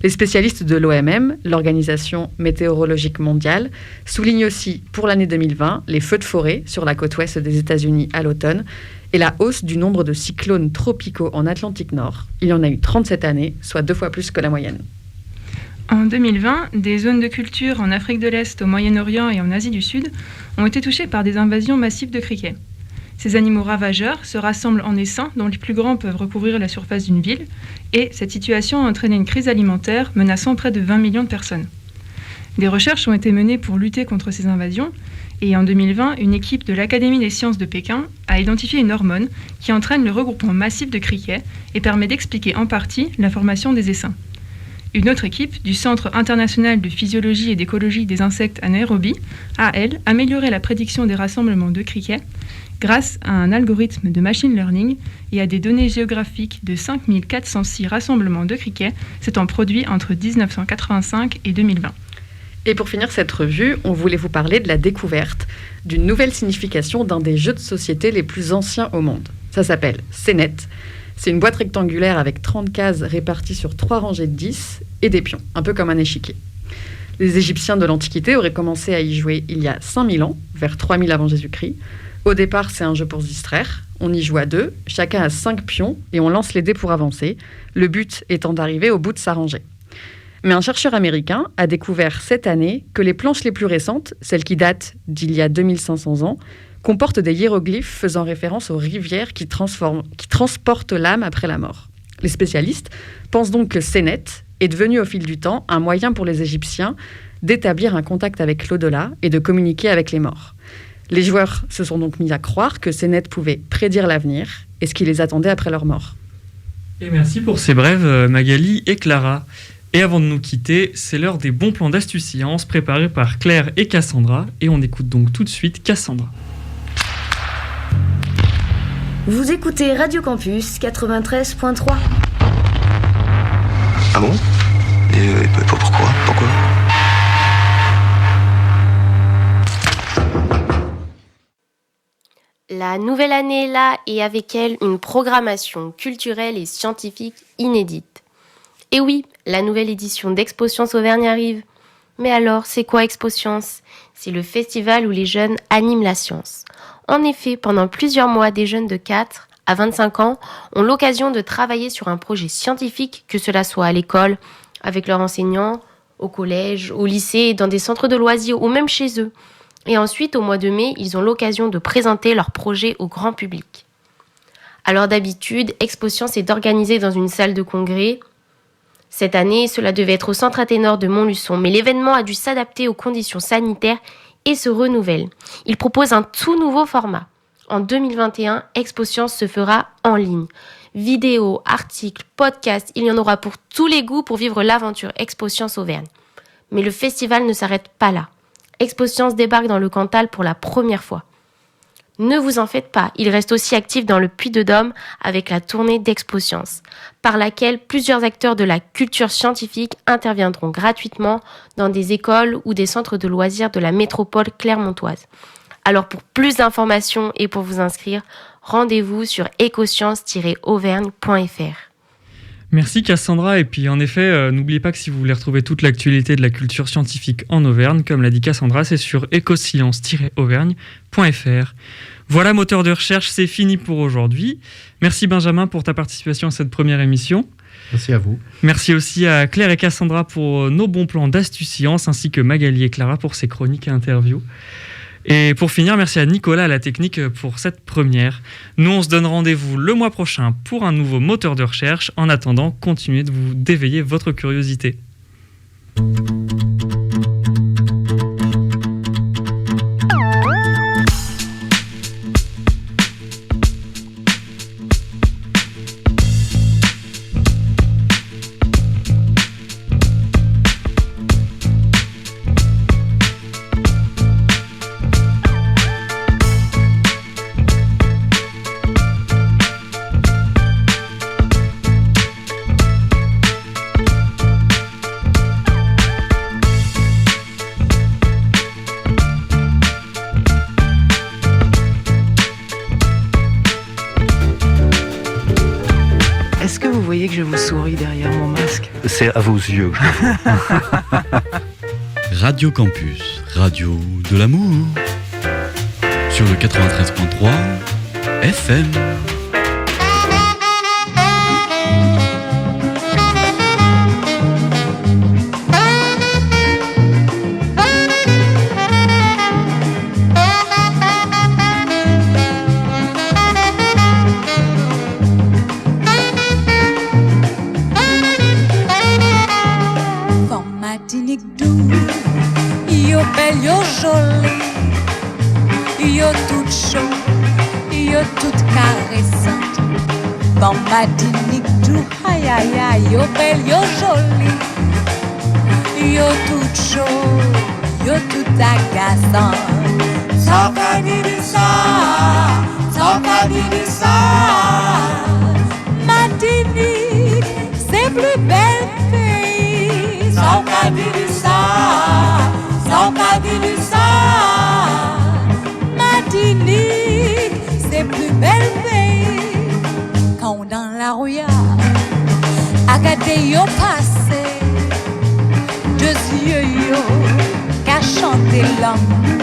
Les spécialistes de l'OMM, l'Organisation météorologique mondiale, soulignent aussi pour l'année 2020 les feux de forêt sur la côte ouest des États-Unis à l'automne et la hausse du nombre de cyclones tropicaux en Atlantique Nord. Il y en a eu 30 cette année, soit 2 fois plus que la moyenne. En 2020, des zones de culture en Afrique de l'Est, au Moyen-Orient et en Asie du Sud ont été touchées par des invasions massives de criquets. Ces animaux ravageurs se rassemblent en essaims dont les plus grands peuvent recouvrir la surface d'une ville et cette situation a entraîné une crise alimentaire menaçant près de 20 millions de personnes. Des recherches ont été menées pour lutter contre ces invasions et en 2020, une équipe de l'Académie des sciences de Pékin a identifié une hormone qui entraîne le regroupement massif de criquets et permet d'expliquer en partie la formation des essaims. Une autre équipe du Centre international de physiologie et d'écologie des insectes à Nairobi a, elle, amélioré la prédiction des rassemblements de criquets grâce à un algorithme de machine learning et à des données géographiques de 5406 rassemblements de criquets s'étant produits entre 1985 et 2020. Et pour finir cette revue, on voulait vous parler de la découverte d'une nouvelle signification d'un des jeux de société les plus anciens au monde. Ça s'appelle CNET. C'est une boîte rectangulaire avec 30 cases réparties sur 3 rangées de 10 et des pions, un peu comme un échiquier. Les Égyptiens de l'Antiquité auraient commencé à y jouer il y a 5000 ans, vers 3000 avant Jésus-Christ. Au départ, c'est un jeu pour se distraire. On y joue à 2, chacun a 5 pions et on lance les dés pour avancer, le but étant d'arriver au bout de sa rangée. Mais un chercheur américain a découvert cette année que les planches les plus récentes, celles qui datent d'il y a 2500 ans, comportent des hiéroglyphes faisant référence aux rivières qui transportent l'âme après la mort. Les spécialistes pensent donc que CNET est devenu au fil du temps un moyen pour les Égyptiens d'établir un contact avec l'au-delà et de communiquer avec les morts. Les joueurs se sont donc mis à croire que CNET pouvait prédire l'avenir et ce qui les attendait après leur mort. Et merci pour ces brèves, Magali et Clara. Et avant de nous quitter, c'est l'heure des bons plans d'Astuce Science préparés par Claire et Cassandra. Et on écoute donc tout de suite Cassandra. Vous écoutez Radio Campus 93.3. Ah bon ? Et pourquoi ? La nouvelle année est là et avec elle une programmation culturelle et scientifique inédite. Et oui, la nouvelle édition d'Expo Science Auvergne arrive. Mais alors, c'est quoi Expo Science ? C'est le festival où les jeunes animent la science. En effet, pendant plusieurs mois, des jeunes de 4 à 25 ans ont l'occasion de travailler sur un projet scientifique, que cela soit à l'école, avec leurs enseignants, au collège, au lycée, dans des centres de loisirs ou même chez eux. Et ensuite, au mois de mai, ils ont l'occasion de présenter leur projet au grand public. Alors d'habitude, Expo Science est organisée dans une salle de congrès. Cette année, cela devait être au Centre Athénor de Montluçon, mais l'événement a dû s'adapter aux conditions sanitaires et se renouvelle. Il propose un tout nouveau format. En 2021, Expo Science se fera en ligne. Vidéos, articles, podcasts, il y en aura pour tous les goûts pour vivre l'aventure Expo Science Auvergne. Mais le festival ne s'arrête pas là. Expo Science débarque dans le Cantal pour la première fois. Ne vous en faites pas, il reste aussi actif dans le Puy-de-Dôme avec la tournée d'Expo Science, par laquelle plusieurs acteurs de la culture scientifique interviendront gratuitement dans des écoles ou des centres de loisirs de la métropole clermontoise. Alors pour plus d'informations et pour vous inscrire, rendez-vous sur ecoscience-auvergne.fr. Merci Cassandra, et puis en effet, n'oubliez pas que si vous voulez retrouver toute l'actualité de la culture scientifique en Auvergne, comme l'a dit Cassandra, c'est sur ecoscience-auvergne.fr. Voilà, moteur de recherche, c'est fini pour aujourd'hui. Merci Benjamin pour ta participation à cette première émission. Merci à vous. Merci aussi à Claire et Cassandra pour nos bons plans d'Astuce Science, ainsi que Magali et Clara pour ces chroniques et interviews. Et pour finir, merci à Nicolas à la technique pour cette première. Nous, on se donne rendez-vous le mois prochain pour un nouveau moteur de recherche. En attendant, continuez d'éveiller votre curiosité. Est-ce que vous voyez que je vous souris derrière mon masque? C'est à vos yeux que je le vois. Radio Campus, radio de l'amour. Sur le 93.3 FM. Yo belle, yo jolie, yo toute chaude, yo toute caressante. Bon matinique tout, aïe aïe aïe, yo belle, yo jolie, yo toute chaude, yo toute agaçante. Sans qu'à dire ça, sans qu'à dire ça, Matinique, c'est plus belle pays. Sans qu'à dire ça. Sans pas dire ça, Martinique, c'est plus belle pays. Quand dans la rue, à gâter yo passé, deux yeux yo, qu'à chanter l'amour.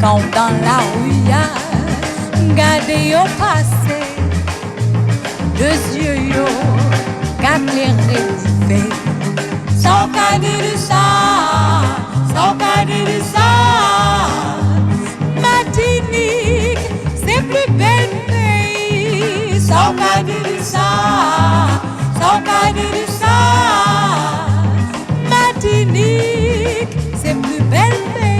Quand dans la rue, gâter yo passé, deux yeux yo, qu'à l'élever. Sans pas dire ça. Sans pas dire ça, Martinique, c'est plus belle pays. Sans pas dire ça, sans pas dire ça, Martinique, c'est plus belle pays.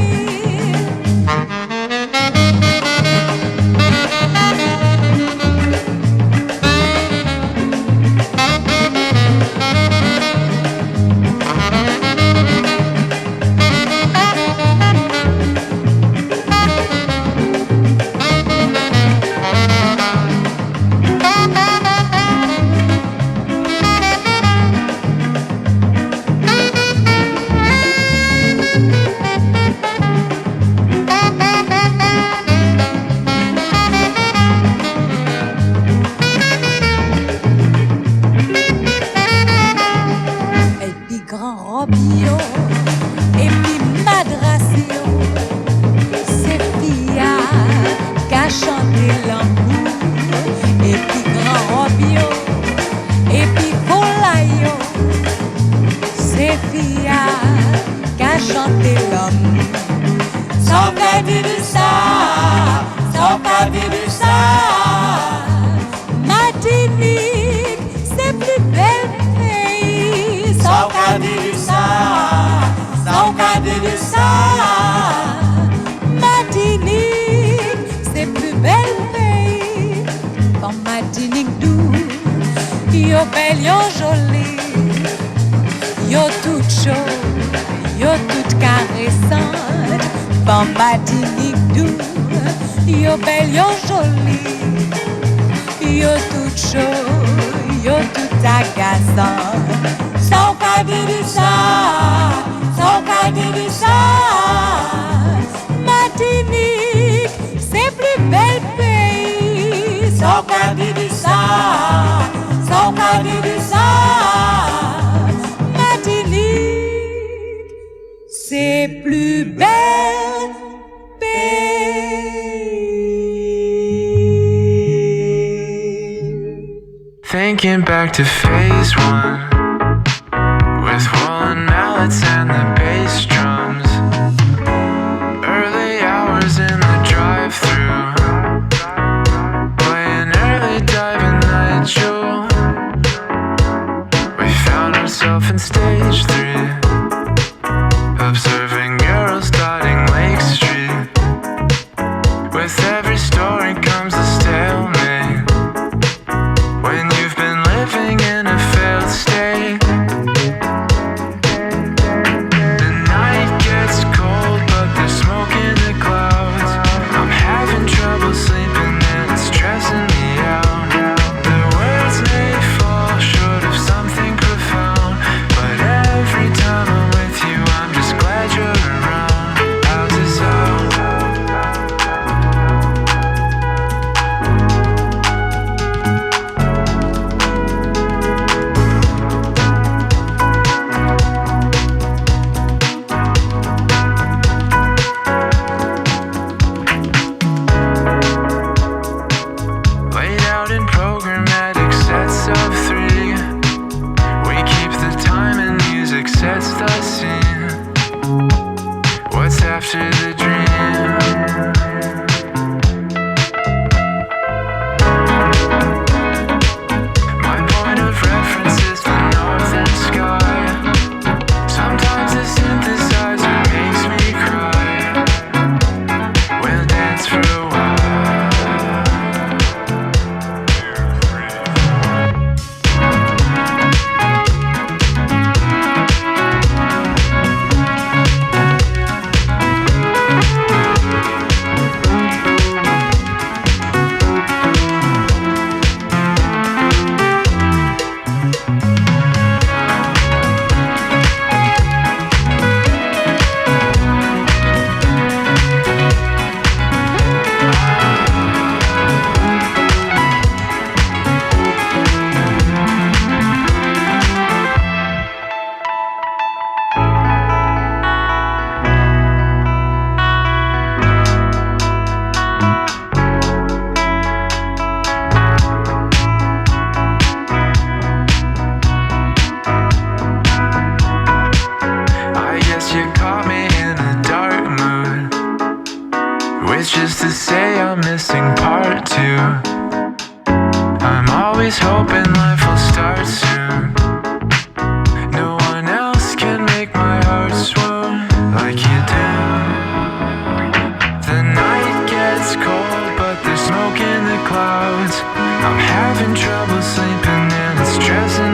Yo belle, yo jolie, yo toute chaude, yo toute caressante. Bon Martinique doux, yo belle, yo jolie, yo toute chaude, yo toute agaçante. Sans pas dire ça, sans pas dire ça, Martinique, c'est plus belle pays. Sans pas dire ça. Sans pas dire ça, Martinique, c'est plus belle pays. Thinking back to phase one, with woolen mallets and the bass drums. Early hours in the drive-thru, playing early diving night show. Myself in stage 3, observing girls dotting Lake Street. With every story comes a stalemate, when you've been living in a failed state. The night gets cold, but there's smoke in the clouds. I'm having trouble sleeping and it's stressing me out. The words may fall short of something profound, but every always hoping life will start soon. No one else can make my heart swoon like you do. The night gets cold, but there's smoke in the clouds. I'm having trouble sleeping and it's stressing